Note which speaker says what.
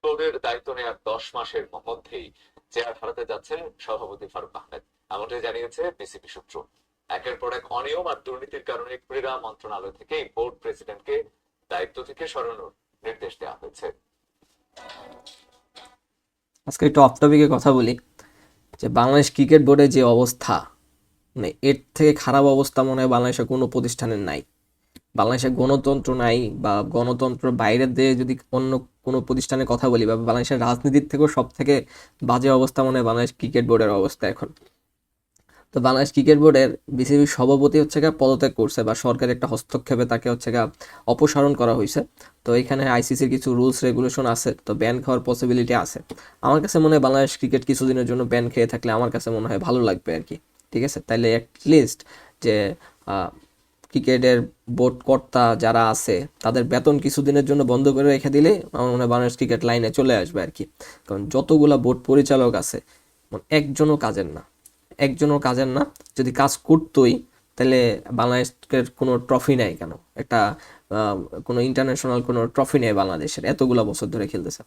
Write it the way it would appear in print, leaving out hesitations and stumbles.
Speaker 1: বোর্ডের দায়িত্ব নেওয়ার 10 মাসের মধ্যেই চেয়ার হারাতে যাচ্ছেন সভাপতি ফারুক আহমেদ, এমনটাই জানিয়েছে বিসিবি সূত্র। একের পর এক অনিয়ম আর দুর্নীতির কারণে ক্রীড়া মন্ত্রণালয় থেকে বোর্ড প্রেসিডেন্টকে দায়িত্ব থেকে সরানোর নির্দেশ দেওয়া হয়েছে।
Speaker 2: আজকে একটু অফ টপিকে কথা বলি, যে বাংলাদেশ ক্রিকেট বোর্ডের যে অবস্থা, মানে এর থেকে খারাপ অবস্থা মনে হয় বাংলাদেশের কোনো প্রতিষ্ঠানের নাই। বাংলাদেশের গণতন্ত্র নাই, বা গণতন্ত্র বাইরের দিয়ে যদি অন্য কোনো প্রতিষ্ঠানের কথা বলি, বা বাংলাদেশের রাজনীতির থেকেও সব থেকে বাজে অবস্থা মনে হয় বাংলাদেশ ক্রিকেট বোর্ডের অবস্থা এখন। তো বাংলাদেশ ক্রিকেট বোর্ডের বিসিবির সভাপতি হচ্ছে গা পদত্যাগ করছে, বা সরকারের একটা হস্তক্ষেপে তাকে হচ্ছে গা অপসারণ করা হয়েছে। তো এখানে আইসিসির কিছু রুলস রেগুলেশন আছে, তো ব্যান খাওয়ার পসিবিলিটি আছে। আমার কাছে মনে হয় বাংলাদেশ ক্রিকেট কিছুদিনের জন্য ব্যান খেয়ে থাকলে আমার কাছে মনে হয় ভালো লাগবে আর কি। ঠিক আছে, তাইলে অ্যাটলিস্ট যে ক্রিকেটের বোর্ড কর্তা যারা আছে তাদের বেতন কিছুদিনের জন্য বন্ধ করে রেখে দিলে আমার মনে হয় বাংলাদেশ ক্রিকেট লাইনে চলে আসবে আর কি। কারণ যতগুলা বোর্ড পরিচালক আছে, একজনও কাজের না, একজনও কাজের না। যদি কাজ করতোই তাহলে বাংলাদেশের কোনো ট্রফি নেই কেন, একটা কোনো ইন্টারন্যাশনাল কোনো ট্রফি নেই বাংলাদেশের, এতগুলা বছর ধরে খেলতেছে।